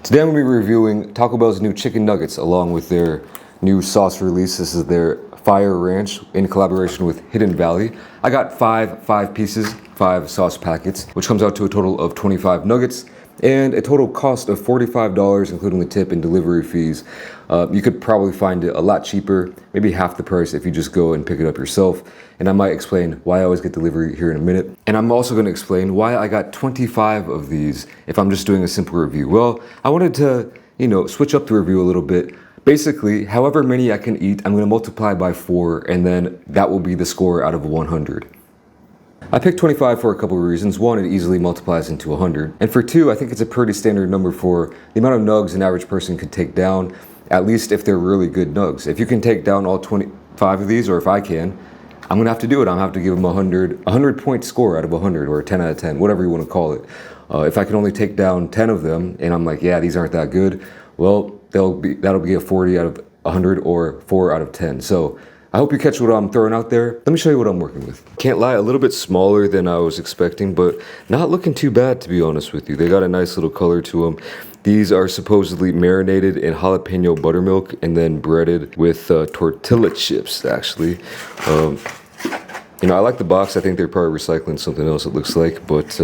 Today I'm going to be reviewing Taco Bell's new chicken nuggets along with their new sauce release. This is their Fire Ranch in collaboration with Hidden Valley. I got five pieces, 5 sauce packets, which comes out to a total of 25 nuggets and a total cost of $45, including the tip and delivery fees. You could probably find it a lot cheaper, maybe half the price if you just go and pick it up yourself. And I might explain why I always get delivery here in a minute. And I'm also going to explain why I got 25 of these if I'm just doing a simple review. Well, I wanted to, switch up the review a little bit. Basically, however many I can eat, I'm going to multiply by 4, and then that will be the score out of 100. I picked 25 for a couple of reasons. One, it easily multiplies into 100. And for 2, I think it's a pretty standard number for the amount of nugs an average person could take down, at least if they're really good nugs. If you can take down all 25 of these, or if I can, I'm going to have to do it. I'm going to have to give them a 100-point score out of 100, or a 10 out of 10, whatever you want to call it. If I can only take down 10 of them, and I'm like, yeah, these aren't that good, well, that'll be a 40 out of 100 or 4 out of 10. So I hope you catch what I'm throwing out there. Let me show you what I'm working with. Can't lie, a little bit smaller than I was expecting, but not looking too bad, to be honest with you. They got a nice little color to them. These are supposedly marinated in jalapeno buttermilk and then breaded with tortilla chips, actually. I like the box. I think they're probably recycling something else, it looks like, but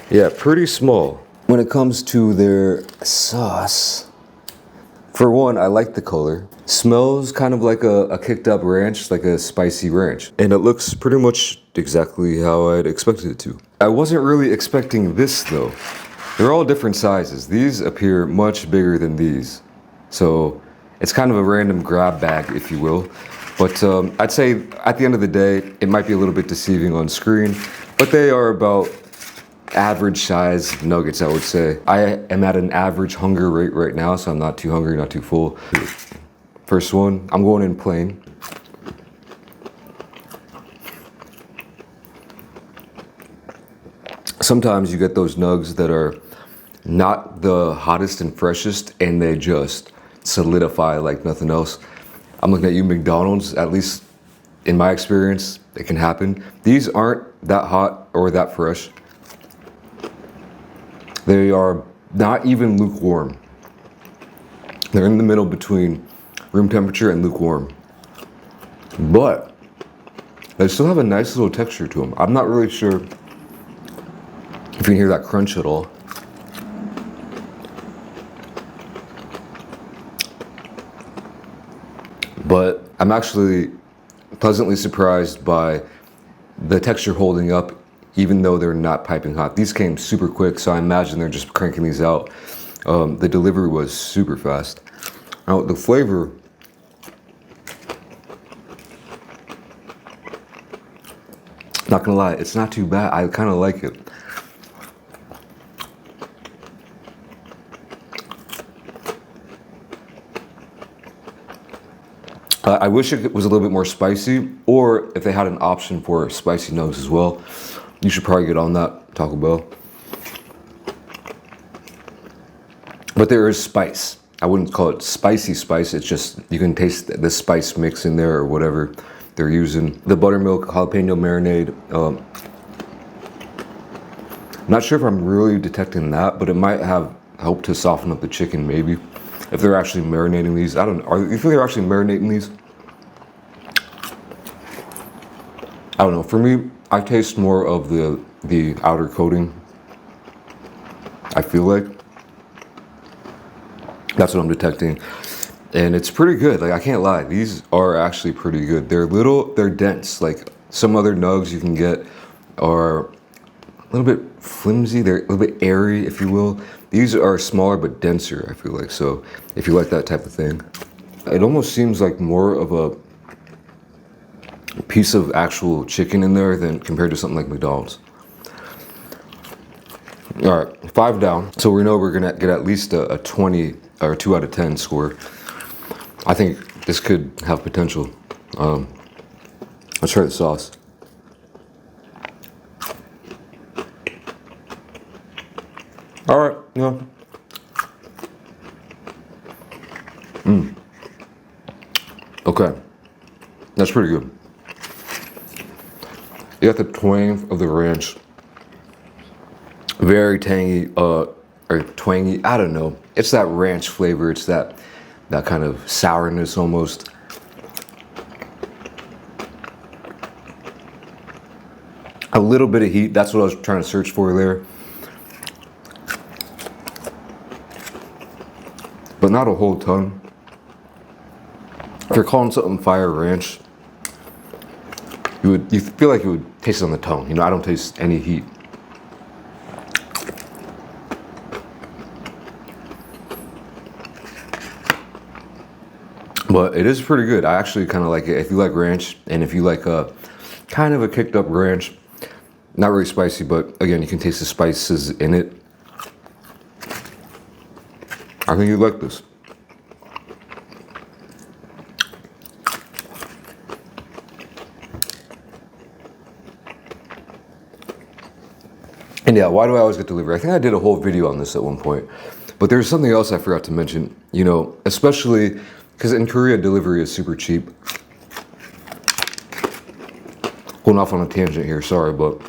yeah, pretty small. When it comes to their sauce, for one, I like the color. Smells kind of like a kicked up ranch, like a spicy ranch. And it looks pretty much exactly how I'd expected it to. I wasn't really expecting this though. They're all different sizes. These appear much bigger than these. So it's kind of a random grab bag, if you will. But I'd say at the end of the day, it might be a little bit deceiving on screen, but they are about average size nuggets, I would say. I am at an average hunger rate right now, so I'm not too hungry, not too full. First one, I'm going in plain. Sometimes you get those nugs that are not the hottest and freshest, and they just solidify like nothing else. I'm looking at you, McDonald's, at least in my experience, it can happen. These aren't that hot or that fresh. They are not even lukewarm. They're in the middle between room temperature and lukewarm. But they still have a nice little texture to them. I'm not really sure if you can hear that crunch at all. But I'm actually pleasantly surprised by the texture holding up, even though they're not piping hot. These came super quick, so I imagine they're just cranking these out. The delivery was super fast. Now, the flavor, not gonna lie, it's not too bad. I kind of like it. I wish it was a little bit more spicy, or if they had an option for spicy nugs as well. You should probably get on that, Taco Bell. But there is spice. I wouldn't call it spicy spice. It's just, you can taste the spice mix in there or whatever they're using. The buttermilk jalapeno marinade. Not sure if I'm really detecting that, but it might have helped to soften up the chicken maybe. If they're actually marinating these. I don't know. You think they're actually marinating these? I don't know. For me, I taste more of the outer coating. I feel like that's what I'm detecting, and it's pretty good. Like, I can't lie, these are actually pretty good. They're dense. Like some other nugs you can get are a little bit flimsy. They're a little bit airy, if you will. These are smaller but denser, I feel like. So if you like that type of thing, it almost seems like more of a piece of actual chicken in there than compared to something like McDonald's. All right, 5 down. So we know we're gonna get at least a 20 or 2 out of 10 score. I think this could have potential. Let's try the sauce. All right, yeah. Okay, that's pretty good. You got the twang of the ranch. Very tangy. or twangy. I don't know. It's that ranch flavor. It's that kind of sourness almost. A little bit of heat. That's what I was trying to search for there. But not a whole ton. If you're calling something fire ranch, you feel like it would taste it on the tongue. You know, I don't taste any heat. But it is pretty good. I actually kind of like it. If you like ranch, and if you like a kind of a kicked up ranch, not really spicy, but again, you can taste the spices in it. I think you'd like this. And yeah, why do I always get delivery? I think I did a whole video on this at one point. But there's something else I forgot to mention, you know, especially because in Korea, delivery is super cheap. Going off on a tangent here, sorry, but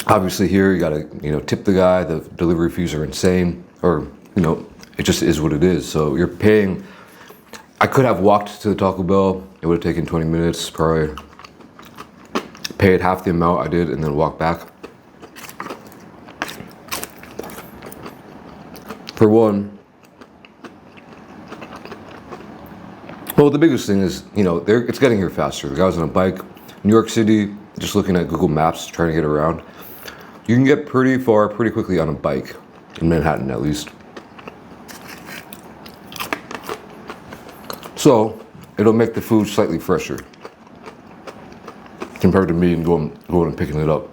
obviously here you gotta, you know, tip the guy. The delivery fees are insane, or, you know, it just is what it is. So you're paying. I could have walked to the Taco Bell. It would have taken 20 minutes, probably. Paid half the amount I did and then walk back. For one, well, the biggest thing is, you know, it's getting here faster. The guy's on a bike. New York City, just looking at Google Maps, trying to get around. You can get pretty far pretty quickly on a bike, in Manhattan at least. So, it'll make the food slightly fresher compared to me and going and picking it up.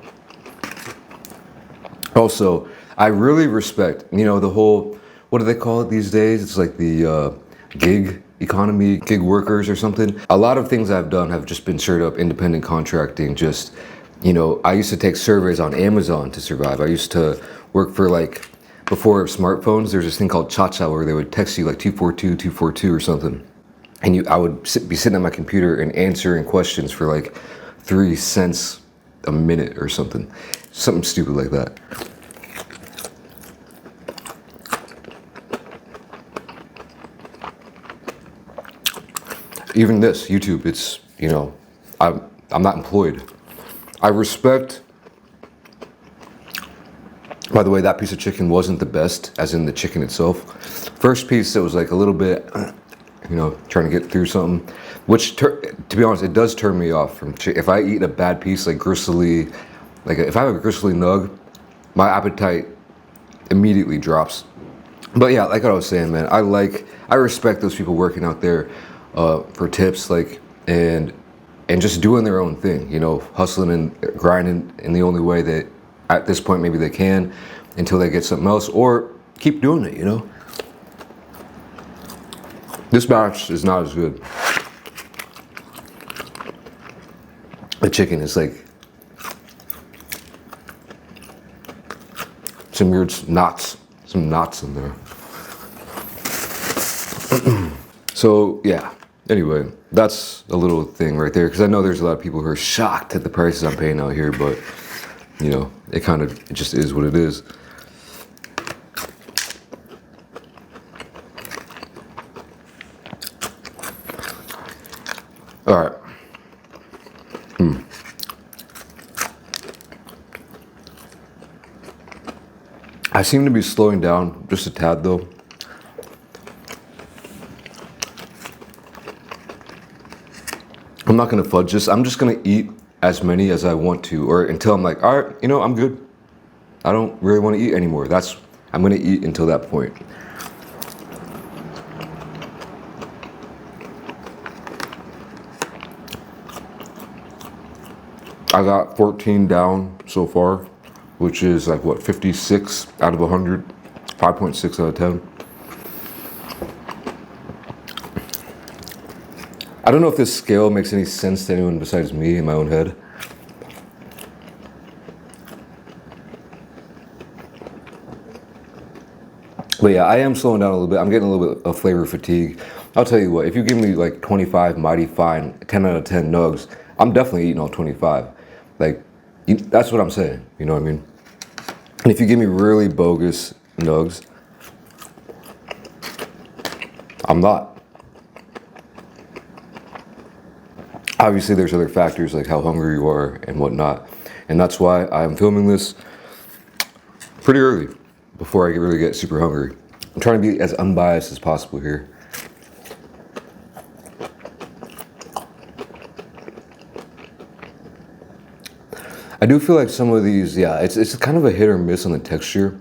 Also, I really respect, you know, the whole, what do they call it these days? It's like the gig economy, gig workers or something. A lot of things I've done have just been straight up independent contracting. Just, you know, I used to take surveys on Amazon to survive. I used to work for, like, before smartphones, there's this thing called Cha-Cha where they would text you like 242, 242 or something. And I would be sitting at my computer and answering questions for like 3 cents a minute or something. Something stupid like that. Even this, YouTube, it's, you know, I'm not employed. I respect, by the way, that piece of chicken wasn't the best, as in the chicken itself. First piece, it was like a little bit, you know, trying to get through something, which, to be honest, it does turn me off from chicken. If I eat a bad piece, like gristly, like if I have a gristly nug, my appetite immediately drops. But yeah, like I was saying, man, I respect those people working out there for tips, like, and just doing their own thing, you know, hustling and grinding in the only way that at this point maybe they can until they get something else, or keep doing it, you know. This batch is not as good. The chicken is like some weird knots in there. So yeah, anyway, that's a little thing right there, because I know there's a lot of people who are shocked at the prices I'm paying out here, but you know, it just is what it is. All right. I seem to be slowing down just a tad though. I'm not gonna fudge this. I'm just gonna eat as many as I want to, or until I'm like, all right, you know, I'm good. I don't really want to eat anymore. I'm gonna eat until that point. I got 14 down so far, which is like what, 56 out of 100, 5.6 out of 10. I don't know if this scale makes any sense to anyone besides me in my own head. But yeah, I am slowing down a little bit. I'm getting a little bit of flavor fatigue. I'll tell you what, if you give me like 25 mighty fine, 10 out of 10 nugs, I'm definitely eating all 25. Like, that's what I'm saying, you know what I mean? And if you give me really bogus nugs, I'm not. Obviously, there's other factors like how hungry you are and whatnot. And that's why I'm filming this pretty early before I really get super hungry. I'm trying to be as unbiased as possible here. I do feel like some of these, yeah, it's kind of a hit or miss on the texture.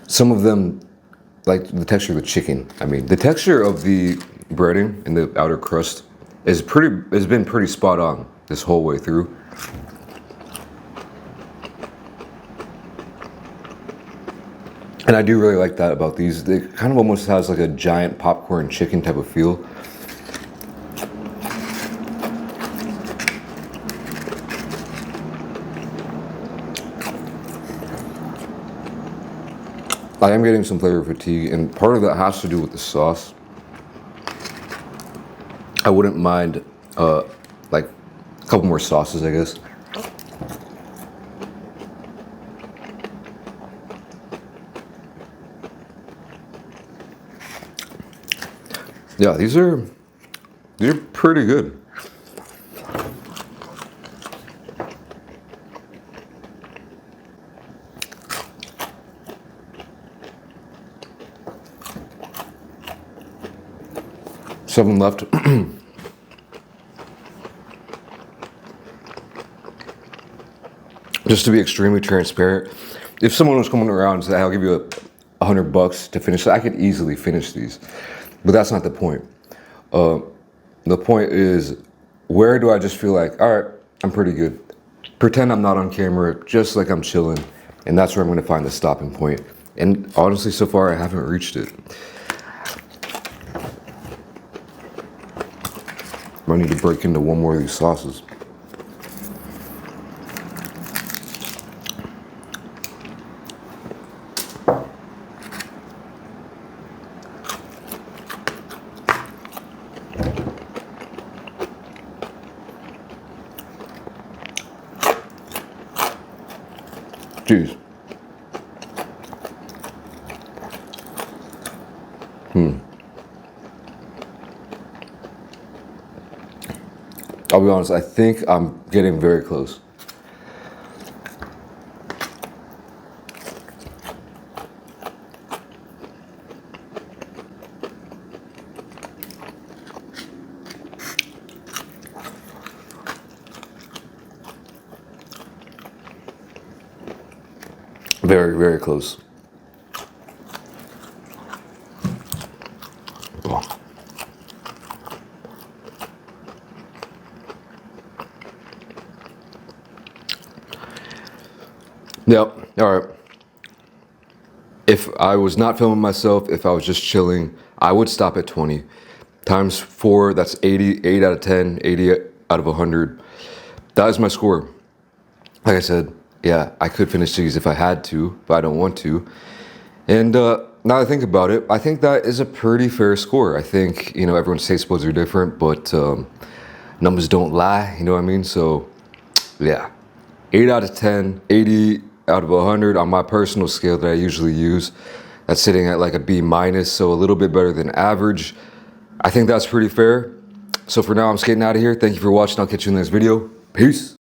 Some of them, like the texture of the chicken. I mean, the texture of the breading and the outer crust has been pretty spot on this whole way through. And I do really like that about these. It kind of almost has like a giant popcorn chicken type of feel. I am getting some flavor fatigue, and part of that has to do with the sauce. I wouldn't mind like a couple more sauces, I guess. Yeah, these are pretty good. Seven left. Just to be extremely transparent, if someone was coming around and said, "I'll give you $100 to finish it," I could easily finish these. But that's not the point. The point is, where do I just feel like, all right, I'm pretty good. Pretend I'm not on camera, just like I'm chilling, and that's where I'm gonna find the stopping point. And honestly, so far, I haven't reached it. I need to break into one more of these sauces. Jeez. I'll be honest, I think I'm getting very close. Very, very close. Oh. Yep, all right. If I was not filming myself, if I was just chilling, I would stop at 20. Times 4, that's 80, 8 out of 10, 80 out of 100. That is my score. Like I said, yeah, I could finish these if I had to, but I don't want to. And now that I think about it, I think that is a pretty fair score. I think, you know, everyone's taste buds are different, but numbers don't lie, you know what I mean? So, yeah, 8 out of 10, 80 out of 100 on my personal scale that I usually use. That's sitting at like a B minus, so a little bit better than average. I think that's pretty fair. So for now, I'm skating out of here. Thank you for watching. I'll catch you in the next video. Peace.